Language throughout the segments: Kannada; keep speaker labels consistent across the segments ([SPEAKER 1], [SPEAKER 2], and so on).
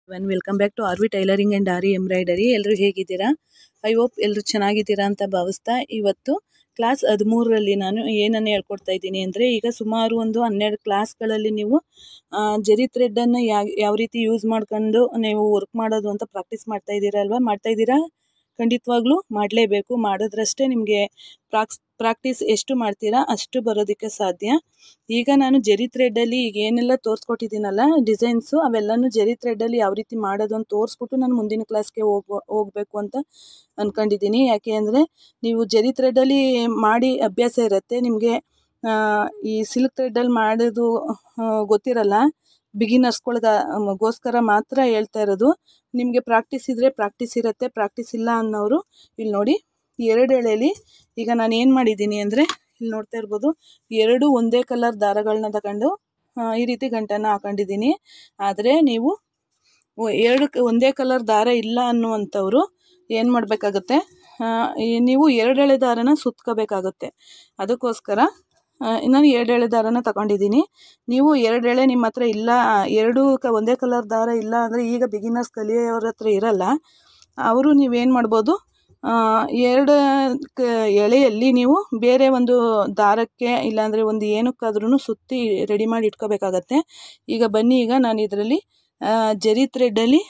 [SPEAKER 1] Welcome back to RV tailoring and aari embroidery. ಎಲ್ಲರೂ ಹೇಗಿದ್ದೀರಾ? ಐ ಹೋಪ್ ಎಲ್ಲರೂ ಚೆನ್ನಾಗಿದ್ದೀರಾ ಅಂತ ಭಾವಿಸ್ತಾ, ಇವತ್ತು ಕ್ಲಾಸ್ 13ರಲ್ಲಿ ನಾನು ಏನನ್ನು ಹೇಳ್ಕೊಡ್ತಾ ಇದ್ದೀನಿ ಅಂದರೆ, ಈಗ ಸುಮಾರು ಒಂದು 12 ಕ್ಲಾಸ್ಗಳಲ್ಲಿ ನೀವು ಜರಿ ಥ್ರೆಡ್ಡನ್ನು ಯಾವ ರೀತಿ ಯೂಸ್ ಮಾಡ್ಕೊಂಡು ನೀವು ವರ್ಕ್ ಮಾಡೋದು ಅಂತ ಪ್ರಾಕ್ಟೀಸ್ ಮಾಡ್ತಾ ಇದ್ದೀರಾ ಅಲ್ವಾ? ಮಾಡ್ತಾ ಇದ್ದೀರಾ? ಖಂಡಿತವಾಗ್ಲೂ ಮಾಡಲೇಬೇಕು. ಮಾಡಿದ್ರಷ್ಟೇ ನಿಮಗೆ ಪ್ರಾಕ್ಟೀಸ್ ಎಷ್ಟು ಮಾಡ್ತೀರಾ ಅಷ್ಟು ಬರೋದಕ್ಕೆ ಸಾಧ್ಯ. ಈಗ ನಾನು ಜರಿ ಥ್ರೆಡ್ಡಲ್ಲಿ ಈಗ ಏನೆಲ್ಲ ತೋರಿಸ್ಕೊಟ್ಟಿದ್ದೀನಲ್ಲ ಡಿಸೈನ್ಸು, ಅವೆಲ್ಲನೂ ಜರಿ ಥ್ರೆಡ್ಡಲ್ಲಿ ಯಾವ ರೀತಿ ಮಾಡೋದು ಅಂತ ತೋರಿಸ್ಬಿಟ್ಟು ನಾನು ಮುಂದಿನ ಕ್ಲಾಸ್ಗೆ ಹೋಗಬೇಕು ಅಂತ ಅಂದ್ಕೊಂಡಿದ್ದೀನಿ. ಯಾಕೆ ಅಂದರೆ ನೀವು ಜರಿ ಥ್ರೆಡ್ಡಲ್ಲಿ ಮಾಡಿ ಅಭ್ಯಾಸ ಇರುತ್ತೆ ನಿಮಗೆ, ಈ ಸಿಲ್ಕ್ ಥ್ರೆಡ್ಡಲ್ಲಿ ಮಾಡೋದು ಗೊತ್ತಿರಲ್ಲ. ಬಿಗಿನರ್ಸ್ಗಳಿಗೋಸ್ಕರ ಮಾತ್ರ ಹೇಳ್ತಾ ಇರೋದು. ನಿಮಗೆ ಪ್ರಾಕ್ಟೀಸ್ ಇದ್ದರೆ ಪ್ರಾಕ್ಟೀಸ್ ಇರುತ್ತೆ, ಪ್ರಾಕ್ಟೀಸ್ ಇಲ್ಲ ಅನ್ನೋರು ಇಲ್ಲಿ ನೋಡಿ 2 ಎಳೆಯಲ್ಲಿ ಈಗ ನಾನು ಏನು ಮಾಡಿದ್ದೀನಿ ಅಂದರೆ, ಇಲ್ಲಿ ನೋಡ್ತಾ ಇರ್ಬೋದು, 2 ಒಂದೇ ಕಲರ್ ದಾರಗಳನ್ನ ತಗೊಂಡು ಈ ರೀತಿ ಗಂಟನ್ನು ಹಾಕೊಂಡಿದ್ದೀನಿ. ಆದರೆ ನೀವು 2 ಒಂದೇ ಕಲರ್ ದಾರ ಇಲ್ಲ ಅನ್ನುವಂಥವ್ರು ಏನು ಮಾಡಬೇಕಾಗುತ್ತೆ, ನೀವು 2 ಎಳೆ ದಾರನ ಸುತ್ಕೋಬೇಕಾಗುತ್ತೆ. ಅದಕ್ಕೋಸ್ಕರ ನಾನು 2 ಎಳೆ ದಾರನ ತಗೊಂಡಿದ್ದೀನಿ. ನೀವು 2 ಎಳೆ ನಿಮ್ಮ ಹತ್ರ ಇಲ್ಲ, 2 ಒಂದೇ ಕಲರ್ ದಾರ ಇಲ್ಲ ಅಂದರೆ, ಈಗ ಬಿಗಿನರ್ಸ್ ಕಲಿಯೋರ ಹತ್ರ ಇರಲ್ಲ, ಅವರು ನೀವೇನು ಮಾಡ್ಬೋದು, 2 ಎಳೆಯಲ್ಲಿ ನೀವು ಬೇರೆ ಒಂದು ದಾರಕ್ಕೆ ಇಲ್ಲಾಂದರೆ ಒಂದು ಏನಕ್ಕಾದ್ರೂ ಸುತ್ತಿ ರೆಡಿ ಮಾಡಿ ಇಟ್ಕೋಬೇಕಾಗತ್ತೆ. ಈಗ ಬನ್ನಿ, ಈಗ ನಾನು ಇದರಲ್ಲಿ ಜರಿ ಥ್ರೆಡ್ಡಲ್ಲಿ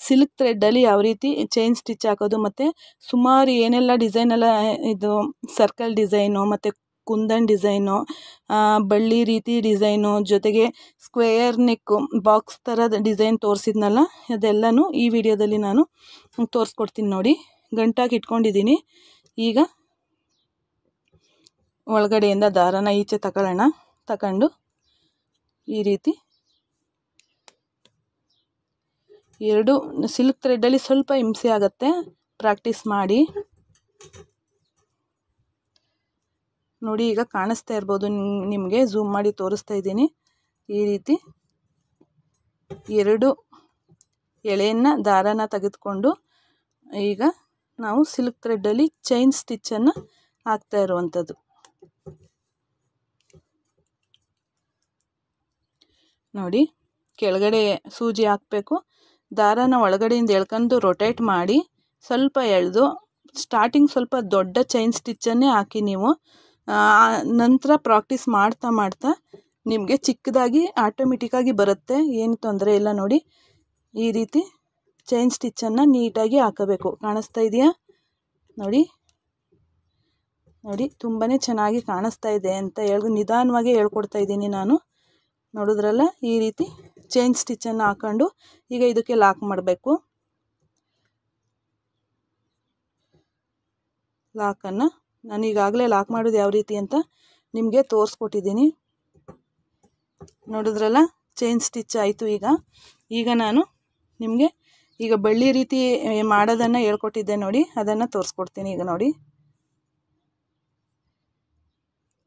[SPEAKER 1] ಸಿಲ್ಕ್ ಥ್ರೆಡ್ಡಲ್ಲಿ ಯಾವ ರೀತಿ ಚೈನ್ ಸ್ಟಿಚ್ ಹಾಕೋದು ಮತ್ತು ಸುಮಾರು ಏನೆಲ್ಲ ಡಿಸೈನೆಲ್ಲ, ಇದು ಸರ್ಕಲ್ ಡಿಸೈನು ಮತ್ತು ಕುಂದನ್ ಡಿಸೈನು, ಬಳ್ಳಿ ರೀತಿ ಡಿಸೈನು, ಜೊತೆಗೆ ಸ್ಕ್ವೇರ್ ನೆಕ್ಕು ಬಾಕ್ಸ್ ಥರದ ಡಿಸೈನ್ ತೋರಿಸಿದ್ನಲ್ಲ, ಅದೆಲ್ಲನೂ ಈ ವಿಡಿಯೋದಲ್ಲಿ ನಾನು ತೋರಿಸ್ಕೊಡ್ತೀನಿ ನೋಡಿ. ಗಂಟಾಗಿ ಇಟ್ಕೊಂಡಿದ್ದೀನಿ. ಈಗ ಒಳಗಡೆಯಿಂದ ದಾರನ ಈಚೆ ತಗೊಂಡು ಈ ರೀತಿ 2 ಸಿಲ್ಕ್ ಥ್ರೆಡ್ಡಲ್ಲಿ ಸ್ವಲ್ಪ ಹಿಂಸೆ ಆಗುತ್ತೆ, ಪ್ರಾಕ್ಟೀಸ್ ಮಾಡಿ ನೋಡಿ. ಈಗ ಕಾಣಿಸ್ತಾ ಇರ್ಬೋದು ನಿಮಗೆ, ಝೂಮ್ ಮಾಡಿ ತೋರಿಸ್ತಾ ಇದ್ದೀನಿ. ಈ ರೀತಿ 2 ಎಳೆಯನ್ನು ದಾರನ ತೆಗೆದುಕೊಂಡು ಈಗ ನಾವು ಸಿಲ್ಕ್ ಥ್ರೆಡ್ಡಲ್ಲಿ ಚೈನ್ ಸ್ಟಿಚ್ಚನ್ನು ಹಾಕ್ತಾ ಇರುವಂಥದ್ದು ನೋಡಿ. ಕೆಳಗಡೆ ಸೂಜಿ ಹಾಕಬೇಕು, ದಾರನ ಒಳಗಡೆಯಿಂದ ಎಳ್ಕೊಂಡು ರೊಟೇಟ್ ಮಾಡಿ ಸ್ವಲ್ಪ ಎಳೆದು ಸ್ಟಾರ್ಟಿಂಗ್ ಸ್ವಲ್ಪ ದೊಡ್ಡ ಚೈನ್ ಸ್ಟಿಚ್ಚನ್ನೇ ಹಾಕಿ ನೀವು. ನಂತರ ಪ್ರಾಕ್ಟೀಸ್ ಮಾಡ್ತಾ ನಿಮಗೆ ಚಿಕ್ಕದಾಗಿ ಆಟೋಮೆಟಿಕ್ಕಾಗಿ ಬರುತ್ತೆ, ಏನು ತೊಂದರೆ ಇಲ್ಲ ನೋಡಿ. ಈ ರೀತಿ ಚೈನ್ ಸ್ಟಿಚ್ಚನ್ನು ನೀಟಾಗಿ ಹಾಕಬೇಕು. ಕಾಣಿಸ್ತಾ ಇದೆಯಾ ನೋಡಿ? ತುಂಬಾ ಚೆನ್ನಾಗಿ ಕಾಣಿಸ್ತಾ ಇದೆ ಅಂತ ನಿಧಾನವಾಗಿ ಹೇಳ್ಕೊಡ್ತಾ ಇದ್ದೀನಿ ನಾನು. ನೋಡಿದ್ರಲ್ಲ, ಈ ರೀತಿ ಚೈನ್ ಸ್ಟಿಚ್ಚನ್ನು ಹಾಕೊಂಡು ಈಗ ಇದಕ್ಕೆ ಲಾಕ್ ಮಾಡಬೇಕು. ಲಾಕನ್ನು ನಾನು ಈಗಾಗಲೇ ಲಾಕ್ ಮಾಡೋದು ಯಾವ ರೀತಿ ಅಂತ ನಿಮಗೆ ತೋರಿಸ್ಕೊಟ್ಟಿದ್ದೀನಿ. ನೋಡಿದ್ರಲ್ಲ, ಚೈನ್ ಸ್ಟಿಚ್ ಆಯಿತು. ಈಗ ನಾನು ನಿಮಗೆ ಈಗ ಬಳ್ಳಿ ರೀತಿ ಮಾಡೋದನ್ನು ಹೇಳ್ಕೊಟ್ಟಿದ್ದೆ ನೋಡಿ, ಅದನ್ನು ತೋರಿಸ್ಕೊಡ್ತೀನಿ. ಈಗ ನೋಡಿ,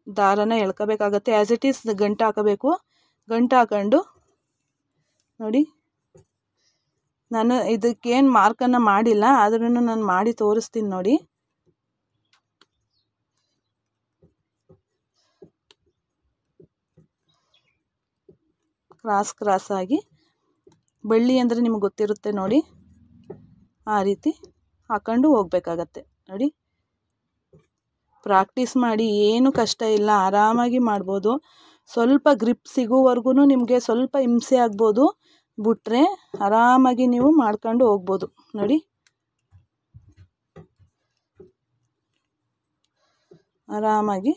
[SPEAKER 1] ದಾರನ ಎಳ್ಕೋಬೇಕಾಗತ್ತೆ. ಆ್ಯಸ್ ಇಟ್ ಈಸ್ ಗಂಟು ಹಾಕಬೇಕು. ಗಂಟು ಹಾಕೊಂಡು ನೋಡಿ, ನಾನು ಇದಕ್ಕೇನು ಮಾರ್ಕನ್ನು ಮಾಡಿಲ್ಲ, ಆದ್ರೂ ನಾನು ಮಾಡಿ ತೋರಿಸ್ತೀನಿ ನೋಡಿ. ಕ್ರಾಸ್ ಆಗಿ ಬಳ್ಳಿ ಅಂದರೆ ನಿಮ್ಗೆ ಗೊತ್ತಿರುತ್ತೆ ನೋಡಿ, ಆ ರೀತಿ ಹಾಕೊಂಡು ಹೋಗ್ಬೇಕಾಗತ್ತೆ ನೋಡಿ. ಪ್ರಾಕ್ಟೀಸ್ ಮಾಡಿ, ಏನು ಕಷ್ಟ ಇಲ್ಲ, ಆರಾಮಾಗಿ ಮಾಡ್ಬೋದು. ಸ್ವಲ್ಪ ಗ್ರಿಪ್ ಸಿಗೋವರೆಗೂ ನಿಮಗೆ ಸ್ವಲ್ಪ ಹಿಂಸೆ ಆಗ್ಬೋದು, ಬಿಟ್ರೆ ಆರಾಮಾಗಿ ನೀವು ಮಾಡ್ಕೊಂಡು ಹೋಗ್ಬೋದು ನೋಡಿ. ಆರಾಮಾಗಿ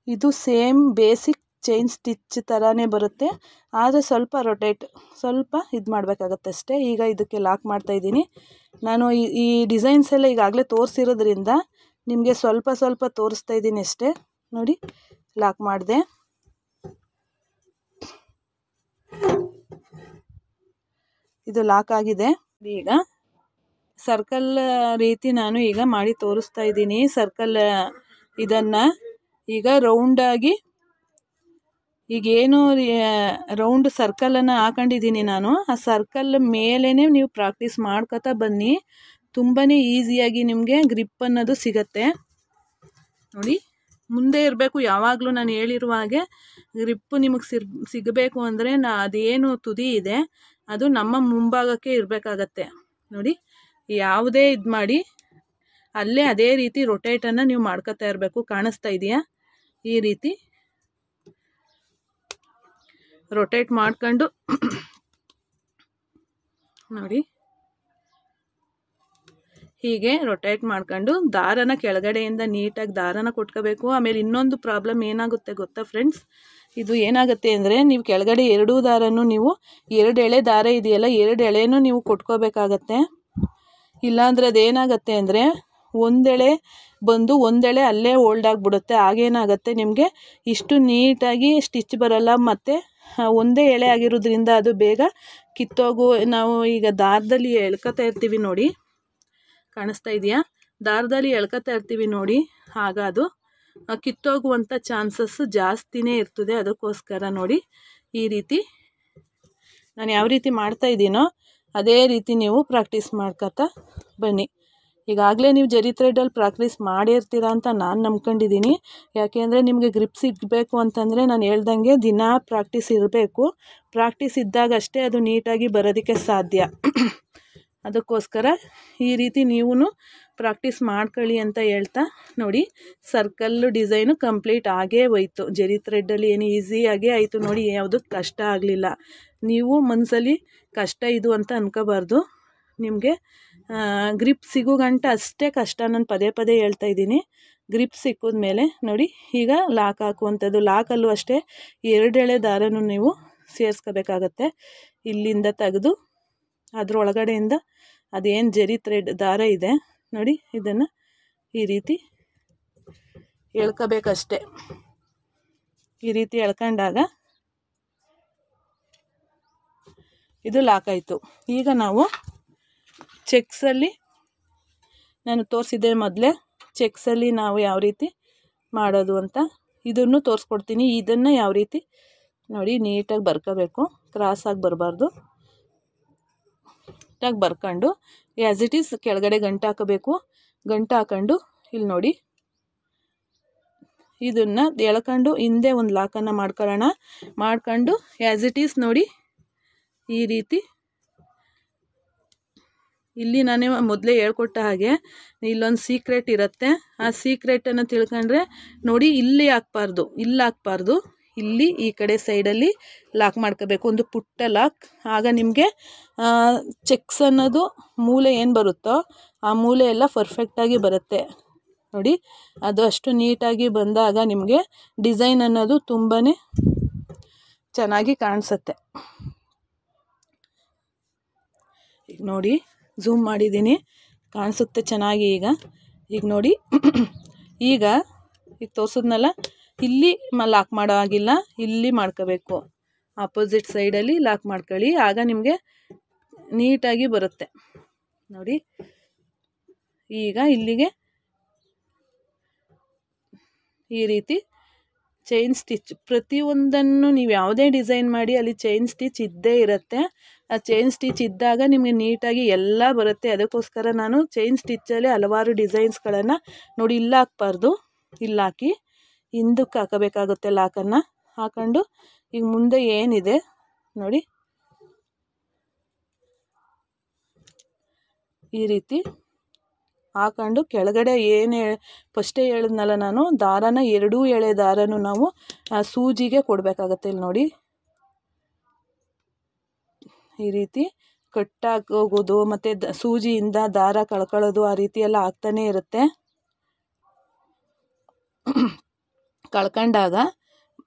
[SPEAKER 1] ಇದು ಸೇಮ್ ಬೇಸಿಕ್ ಚೈನ್ ಸ್ಟಿಚ್ ಥರನೇ ಬರುತ್ತೆ, ಆದರೆ ಸ್ವಲ್ಪ ಇದು ಮಾಡಬೇಕಾಗತ್ತೆ ಅಷ್ಟೇ. ಈಗ ಇದಕ್ಕೆ ಲಾಕ್ ಮಾಡ್ತಾಯಿದ್ದೀನಿ ನಾನು. ಈ ಡಿಸೈನ್ಸ್ ಎಲ್ಲ ಈಗಾಗಲೇ ತೋರಿಸಿರೋದ್ರಿಂದ ನಿಮಗೆ ಸ್ವಲ್ಪ ತೋರಿಸ್ತಾ ಇದ್ದೀನಿ ಅಷ್ಟೇ ನೋಡಿ. ಲಾಕ್ ಮಾಡಿದೆ. ಇದು ಲಾಕ್ ಆಗಿದೆ. ಈಗ ಸರ್ಕಲ್ ರೀತಿ ನಾನು ಈಗ ಮಾಡಿ ತೋರಿಸ್ತಾ ಇದ್ದೀನಿ. ಸರ್ಕಲ್ ಇದನ್ನು ಈಗ ರೌಂಡಾಗಿ, ಈಗೇನು ರೌಂಡ್ ಸರ್ಕಲನ್ನು ಹಾಕೊಂಡಿದ್ದೀನಿ ನಾನು, ಆ ಸರ್ಕಲ್ ಮೇಲೇ ನೀವು ಪ್ರಾಕ್ಟೀಸ್ ಮಾಡ್ಕೊತಾ ಬನ್ನಿ. ತುಂಬಾ ಈಸಿಯಾಗಿ ನಿಮಗೆ ಗ್ರಿಪ್ ಅನ್ನೋದು ಸಿಗತ್ತೆ ನೋಡಿ. ಮುಂದೆ ಇರಬೇಕು ಯಾವಾಗಲೂ. ನಾನು ಹೇಳಿರುವ ಹಾಗೆ ಗ್ರಿಪ್ಪು ನಿಮಗೆ ಸಿಗಬೇಕು ಅಂದರೆ ಅದೇನು ತುದಿ ಇದೆ ಅದು ನಮ್ಮ ಮುಂಭಾಗಕ್ಕೆ ಇರಬೇಕಾಗತ್ತೆ ನೋಡಿ. ಯಾವುದೇ ಇದು ಮಾಡಿ ಅಲ್ಲೇ ಅದೇ ರೀತಿ ರೊಟೇಟನ್ನು ನೀವು ಮಾಡ್ಕೊತಾ ಇರಬೇಕು. ಕಾಣಿಸ್ತಾ ಇದೆಯಾ? ಈ ರೀತಿ ರೊಟೇಟ್ ಮಾಡ್ಕೊಂಡು ನೋಡಿ, ಹೀಗೆ ರೊಟೇಟ್ ಮಾಡ್ಕೊಂಡು ದಾರನ ಕೆಳಗಡೆಯಿಂದ ನೀಟಾಗಿ ದಾರನ ಕೊಟ್ಕೋಬೇಕು. ಆಮೇಲೆ ಇನ್ನೊಂದು ಪ್ರಾಬ್ಲಮ್ ಏನಾಗುತ್ತೆ ಗೊತ್ತಾ ಫ್ರೆಂಡ್ಸ್, ಇದು ಏನಾಗುತ್ತೆ ಅಂದರೆ ನೀವು ಕೆಳಗಡೆ ಎರಡೂ ದಾರನೂ ನೀವು 2 ಎಳೆ ದಾರ ಇದೆಯಲ್ಲ 2 ಎಳೆನೂ ನೀವು ಕೊಟ್ಕೋಬೇಕಾಗತ್ತೆ. ಇಲ್ಲಾಂದ್ರೆ ಅದೇನಾಗತ್ತೆ ಅಂದರೆ ಒಂದೆಳೆ ಬಂದು ಒಂದೆಳೆ ಅಲ್ಲೇ ಹೋಲ್ಡ್ ಆಗಿಬಿಡುತ್ತೆ. ಆಗೇನಾಗುತ್ತೆ ನಿಮಗೆ ಇಷ್ಟು ನೀಟಾಗಿ ಸ್ಟಿಚ್ ಬರಲ್ಲ. ಮತ್ತು ಒಂದೇ ಎಳೆ ಆಗಿರೋದ್ರಿಂದ ಅದು ಬೇಗ ಕಿತ್ತೋಗು. ನಾವು ಈಗ ದಾರದಲ್ಲಿ ಎಳ್ಕೊತಾ ಇರ್ತೀವಿ ನೋಡಿ, ಕಾಣಿಸ್ತಾ ಇದೆಯಾ? ದಾರದಲ್ಲಿ ಎಳ್ಕೊತಾ ಇರ್ತೀವಿ ನೋಡಿ, ಆಗ ಅದು ಕಿತ್ತೋಗುವಂಥ ಚಾನ್ಸಸ್ ಜಾಸ್ತಿನೇ ಇರ್ತದೆ. ಅದಕ್ಕೋಸ್ಕರ ನೋಡಿ ಈ ರೀತಿ ನಾನು ಯಾವ ರೀತಿ ಮಾಡ್ತಾ ಇದ್ದೀನೋ ಅದೇ ರೀತಿ ನೀವು ಪ್ರಾಕ್ಟೀಸ್ ಮಾಡ್ಕೊತಾ ಬನ್ನಿ. ಈಗಾಗಲೇ ನೀವು ಜರಿ ಥ್ರೆಡಲ್ಲಿ ಪ್ರಾಕ್ಟೀಸ್ ಮಾಡಿರ್ತೀರ ಅಂತ ನಾನು ನಂಬ್ಕೊಂಡಿದ್ದೀನಿ. ಯಾಕೆಂದರೆ ನಿಮಗೆ ಗ್ರಿಪ್ ಸಿಗಬೇಕು ಅಂತಂದರೆ ನಾನು ಹೇಳ್ದಂಗೆ ದಿನ ಪ್ರಾಕ್ಟೀಸ್ ಇರಬೇಕು. ಪ್ರಾಕ್ಟೀಸ್ ಇದ್ದಾಗಷ್ಟೇ ಅದು ನೀಟಾಗಿ ಬರೋದಕ್ಕೆ ಸಾಧ್ಯ. ಅದಕ್ಕೋಸ್ಕರ ಈ ರೀತಿ ನೀವು ಪ್ರಾಕ್ಟೀಸ್ ಮಾಡ್ಕೊಳ್ಳಿ ಅಂತ ಹೇಳ್ತಾ ನೋಡಿ, ಸರ್ಕಲ್ಲು ಡಿಸೈನು ಕಂಪ್ಲೀಟ್ ಆಗೇ ಹೋಯ್ತು. ಜರಿ ಥ್ರೆಡ್ಡಲ್ಲಿ ಏನು ಈಸಿಯಾಗೇ ಆಯಿತು ನೋಡಿ, ಯಾವುದು ಕಷ್ಟ ಆಗಲಿಲ್ಲ. ನೀವು ಮನಸ್ಸಲ್ಲಿ ಕಷ್ಟ ಇದು ಅಂತ ಅನ್ಕೋಬಾರ್ದು. ನಿಮಗೆ ಗ್ರಿಪ್ ಸಿಗೋ ಗಂಟ ಅಷ್ಟೇ ಕಷ್ಟ. ನಾನು ಪದೇ ಪದೇ ಹೇಳ್ತಾ ಇದ್ದೀನಿ. ಗ್ರಿಪ್ ಸಿಕ್ಕಿದ ಮೇಲೆ ನೋಡಿ ಈಗ ಲಾಕ್ ಹಾಕುವಂಥದ್ದು. ಲಾಕಲ್ಲೂ ಅಷ್ಟೇ 2 ಎಳೆ ದಾರನೂ ನೀವು ಸೇರಿಸ್ಕೋಬೇಕಾಗತ್ತೆ. ಇಲ್ಲಿಂದ ತೆಗೆದು ಅದರೊಳಗಡೆಯಿಂದ ಅದೇನು ಜರಿ ಥ್ರೆಡ್ ದಾರ ಇದೆ ನೋಡಿ, ಇದನ್ನು ಈ ರೀತಿ ಎಳ್ಕೋಬೇಕಷ್ಟೆ. ಈ ರೀತಿ ಎಳ್ಕೊಂಡಾಗ ಇದು ಲಾಕ್ ಆಯಿತು. ಈಗ ನಾವು ಚೆಕ್ಸಲ್ಲಿ ನಾನು ತೋರಿಸಿದ್ದೆ ಮೊದಲೇ, ಚೆಕ್ಸಲ್ಲಿ ನಾವು ಯಾವ ರೀತಿ ಮಾಡೋದು ಅಂತ ಇದನ್ನು ತೋರಿಸ್ಕೊಡ್ತೀನಿ. ಇದನ್ನು ಯಾವ ರೀತಿ ನೋಡಿ ನೀಟಾಗಿ ಬರ್ಕೋಬೇಕು, ಕ್ರಾಸಾಗಿ ಬರಬಾರ್ದು. ನೀಟಾಗಿ ಬರ್ಕೊಂಡು ಆ್ಯಸ್ ಇಟ್ ಈಸ್ ಕೆಳಗಡೆ ಗಂಟು ಹಾಕಬೇಕು. ಗಂಟು ಹಾಕೊಂಡು ಇಲ್ಲಿ ನೋಡಿ ಇದನ್ನು ಎಳ್ಕೊಂಡು ಹಿಂದೆ ಒಂದು ಲಾಕನ್ನು ಮಾಡ್ಕೊಳ್ಳೋಣ. ಮಾಡ್ಕೊಂಡು ಆ್ಯಸ್ ಇಟ್ ಈಸ್ ನೋಡಿ ಈ ರೀತಿ ಇಲ್ಲಿ ನಾನೇ ಮೊದಲೇ ಹೇಳ್ಕೊಟ್ಟ ಹಾಗೆ ಇಲ್ಲೊಂದು ಸೀಕ್ರೆಟ್ ಇರುತ್ತೆ. ಆ ಸೀಕ್ರೆಟನ್ನು ತಿಳ್ಕೊಂಡ್ರೆ ನೋಡಿ, ಇಲ್ಲಿ ಹಾಕ್ಬಾರ್ದು, ಇಲ್ಲಿ ಹಾಕ್ಬಾರ್ದು, ಇಲ್ಲಿ ಈ ಕಡೆ ಸೈಡಲ್ಲಿ ಲಾಕ್ ಮಾಡ್ಕೋಬೇಕು, ಒಂದು ಪುಟ್ಟ ಲಾಕ್. ಆಗ ನಿಮಗೆ ಚೆಕ್ಸ್ ಅನ್ನೋದು ಮೂಲೆ ಏನು ಬರುತ್ತೋ ಆ ಮೂಲೆ ಎಲ್ಲ ಪರ್ಫೆಕ್ಟಾಗಿ ಬರುತ್ತೆ ನೋಡಿ. ಅದು ಅಷ್ಟು ನೀಟಾಗಿ ಬಂದಾಗ ನಿಮಗೆ ಡಿಸೈನ್ ಅನ್ನೋದು ತುಂಬಾ ಚೆನ್ನಾಗಿ ಕಾಣಿಸುತ್ತೆ. ಈಗ ನೋಡಿ ಝೂಮ್ ಮಾಡಿದ್ದೀನಿ, ಕಾಣಿಸುತ್ತೆ ಚೆನ್ನಾಗಿ. ಈಗ ನೋಡಿ ಈಗ ತೋರಿಸಿದ್ನಲ್ಲ, ಇಲ್ಲಿ ಲಾಕ್ ಮಾಡೋ ಆಗಿಲ್ಲ, ಇಲ್ಲಿ ಮಾಡ್ಕೋಬೇಕು. ಆಪೋಸಿಟ್ ಸೈಡಲ್ಲಿ ಲಾಕ್ ಮಾಡ್ಕೊಳ್ಳಿ, ಆಗ ನಿಮಗೆ ನೀಟಾಗಿ ಬರುತ್ತೆ ನೋಡಿ. ಈಗ ಇಲ್ಲಿಗೆ ಈ ರೀತಿ ಚೈನ್ ಸ್ಟಿಚ್ ಪ್ರತಿಯೊಂದನ್ನು ನೀವು ಯಾವುದೇ ಡಿಸೈನ್ ಮಾಡಿ ಅಲ್ಲಿ ಚೈನ್ ಸ್ಟಿಚ್ ಇದ್ದೇ ಇರುತ್ತೆ. ಆ ಚೈನ್ ಸ್ಟಿಚ್ ಇದ್ದಾಗ ನಿಮಗೆ ನೀಟಾಗಿ ಎಲ್ಲ ಬರುತ್ತೆ. ಅದಕ್ಕೋಸ್ಕರ ನಾನು ಚೈನ್ ಸ್ಟಿಚ್ಚಲ್ಲಿ ಹಲವಾರು ಡಿಸೈನ್ಸ್ಗಳನ್ನು ನೋಡಿ, ಇಲ್ಲ ಹಾಕ್ಬಾರ್ದು, ಇಲ್ಲ ಹಾಕಿ ಹಿಂದಕ್ಕೆ ಹಾಕಬೇಕಾಗುತ್ತೆ. ಲಾಕನ್ನು ಹಾಕೊಂಡು ಈಗ ಮುಂದೆ ಏನಿದೆ ನೋಡಿ ಈ ರೀತಿ ಹಾಕೊಂಡು ಕೆಳಗಡೆ ಏನು ಫಸ್ಟೇ ಹೇಳಿದ್ನಲ್ಲ ನಾನು, ದಾರನ 2 ಎಳೆ ದಾರನೂ ನಾವು ಸೂಜಿಗೆ ಕೊಡಬೇಕಾಗತ್ತೆ. ಇಲ್ಲಿ ನೋಡಿ ಈ ರೀತಿ ಕಟ್ಟಾಗಿ ಹೋಗೋದು ಮತ್ತು ಸೂಜಿಯಿಂದ ದಾರ ಕಳ್ಕೊಳ್ಳೋದು ಆ ರೀತಿ ಎಲ್ಲ ಆಗ್ತಾನೇ ಇರುತ್ತೆ. ಕಳ್ಕೊಂಡಾಗ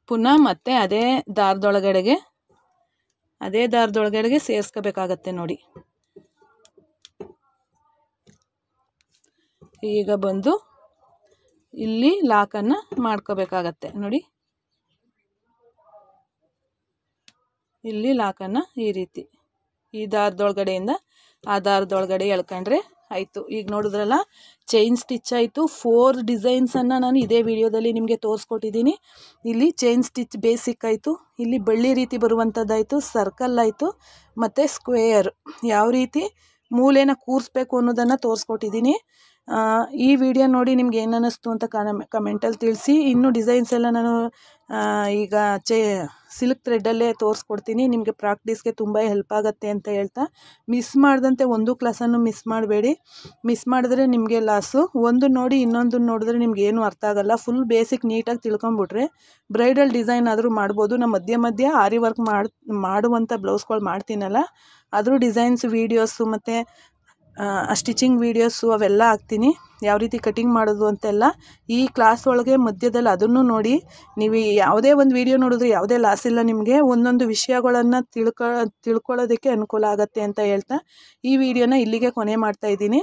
[SPEAKER 1] ಪುನಃ ಮತ್ತೆ ಅದೇ ದಾರದೊಳಗಡೆಗೆ ಸೇರಿಸ್ಕೋಬೇಕಾಗತ್ತೆ ನೋಡಿ. ಈಗ ಬಂದು ಇಲ್ಲಿ ಲಾಕನ್ನು ಮಾಡ್ಕೋಬೇಕಾಗತ್ತೆ ನೋಡಿ. ಇಲ್ಲಿ ಲಾಕನ್ನು ಈ ರೀತಿ ಈ ದಾರದೊಳಗಡೆಯಿಂದ ಆ ದಾರದೊಳಗಡೆ ಎಳ್ಕೊಂಡ್ರೆ ಆಯಿತು. ಈಗ ನೋಡಿದ್ರಲ್ಲ, ಚೈನ್ ಸ್ಟಿಚ್ ಆಯಿತು. 4 ಡಿಸೈನ್ಸನ್ನು ನಾನು ಇದೇ ವಿಡಿಯೋದಲ್ಲಿ ನಿಮಗೆ ತೋರಿಸ್ಕೊಟ್ಟಿದ್ದೀನಿ. ಇಲ್ಲಿ ಚೈನ್ ಸ್ಟಿಚ್ ಬೇಸಿಕ್ ಆಯಿತು, ಇಲ್ಲಿ ಬಳ್ಳಿ ರೀತಿ ಬರುವಂಥದ್ದಾಯಿತು, ಸರ್ಕಲ್ ಆಯಿತು, ಮತ್ತು ಸ್ಕ್ವೇರ್ ಯಾವ ರೀತಿ ಮೂಲೆನ ಕೂರಿಸ್ಬೇಕು ಅನ್ನೋದನ್ನು ತೋರಿಸ್ಕೊಟ್ಟಿದ್ದೀನಿ. ಈ ವಿಡಿಯೋ ನೋಡಿ ನಿಮ್ಗೆ ಏನು ಅನ್ನಿಸ್ತು ಅಂತ ಕಮೆಂಟಲ್ಲಿ ತಿಳಿಸಿ. ಇನ್ನೂ ಡಿಸೈನ್ಸ್ ಎಲ್ಲ ನಾನು ಈಗ ಸಿಲ್ಕ್ ಥ್ರೆಡ್ಡಲ್ಲೇ ತೋರಿಸ್ಕೊಡ್ತೀನಿ. ನಿಮಗೆ ಪ್ರಾಕ್ಟೀಸ್ಗೆ ತುಂಬ ಹೆಲ್ಪ್ ಆಗುತ್ತೆ ಅಂತ ಹೇಳ್ತಾ, ಮಿಸ್ ಮಾಡಿದಂತೆ ಒಂದು ಕ್ಲಾಸನ್ನು ಮಿಸ್ ಮಾಡಬೇಡಿ. ಮಿಸ್ ಮಾಡಿದ್ರೆ ನಿಮಗೆ ಲಾಸು. ಒಂದು ನೋಡಿ ಇನ್ನೊಂದು ನೋಡಿದ್ರೆ ನಿಮ್ಗೆ ಏನೂ ಅರ್ಥ ಆಗೋಲ್ಲ. ಫುಲ್ ಬೇಸಿಕ್ ನೀಟಾಗಿ ತಿಳ್ಕೊಂಬಿಟ್ರೆ ಬ್ರೈಡಲ್ ಡಿಸೈನ್ ಆದರೂ ಮಾಡ್ಬೋದು. ನಾನು ಮಧ್ಯೆ ಆರಿ ವರ್ಕ್ ಮಾಡುವಂಥ ಬ್ಲೌಸ್ಗಳು ಮಾಡ್ತೀನಲ್ಲ, ಅದ್ರ ಡಿಸೈನ್ಸ್ ವೀಡಿಯೋಸು ಮತ್ತು ಸ್ಟಿಚಿಂಗ್ ವೀಡಿಯೋಸು ಅವೆಲ್ಲ ಹಾಕ್ತೀನಿ, ಯಾವ ರೀತಿ ಕಟಿಂಗ್ ಮಾಡೋದು ಅಂತೆಲ್ಲ. ಈ ಕ್ಲಾಸ್ ಒಳಗೆ ಮಧ್ಯದಲ್ಲಿ ಅದನ್ನು ನೋಡಿ. ನೀವು ಯಾವುದೇ ಒಂದು ವಿಡಿಯೋ ನೋಡಿದ್ರೆ ಯಾವುದೇ ಲಾಸ್ ಇಲ್ಲ ನಿಮಗೆ. ಒಂದೊಂದು ವಿಷಯಗಳನ್ನು ತಿಳ್ಕೊಳ್ಳೋದಕ್ಕೆ ಅನುಕೂಲ ಆಗುತ್ತೆ ಅಂತ ಹೇಳ್ತಾ ಈ ವಿಡಿಯೋನ ಇಲ್ಲಿಗೆ ಕೊನೆ ಮಾಡ್ತಾ ಇದ್ದೀನಿ.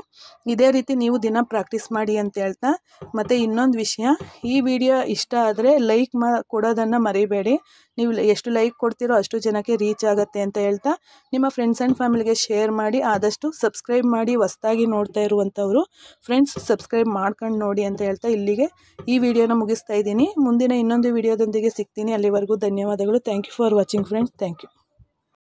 [SPEAKER 1] ಇದೇ ರೀತಿ ನೀವು ದಿನ ಪ್ರಾಕ್ಟೀಸ್ ಮಾಡಿ ಅಂತ ಹೇಳ್ತಾ, ಮತ್ತು ಇನ್ನೊಂದು ವಿಷಯ, ಈ ವಿಡಿಯೋ ಇಷ್ಟ ಆದರೆ ಲೈಕ್ ಕೊಡೋದನ್ನು ಮರಿಬೇಡಿ. ನೀವು ಎಷ್ಟು ಲೈಕ್ ಕೊಡ್ತೀರೋ ಅಷ್ಟು ಜನಕ್ಕೆ ರೀಚ್ ಆಗುತ್ತೆ ಅಂತ ಹೇಳ್ತಾ, ನಿಮ್ಮ ಫ್ರೆಂಡ್ಸ್ ಆ್ಯಂಡ್ ಫ್ಯಾಮಿಲಿಗೆ ಶೇರ್ ಮಾಡಿ. ಆದಷ್ಟು ಸಬ್ಸ್ಕ್ರೈಬ್ ಮಾಡಿ. ಹೊಸ್ದಾಗಿ ನೋಡ್ತಾ ಇರುವಂಥವರು ಫ್ರೆಂಡ್ಸ್ ಸಬ್ಸ್ಕ್ರೈಬ್ ಮಾಡ್ಕೊಂಡು ನೋಡಿ ಅಂತ ಹೇಳ್ತಾ ಇಲ್ಲಿಗೆ ಈ ವಿಡಿಯೋನ ಮುಗಿಸ್ತಾ ಇದ್ದೀನಿ. ಮುಂದಿನ ಇನ್ನೊಂದು ವಿಡಿಯೋದೊಂದಿಗೆ ಸಿಗ್ತೀನಿ. ಅಲ್ಲಿವರೆಗೂ ಧನ್ಯವಾದಗಳು. Thank you for watching friends. Thank you.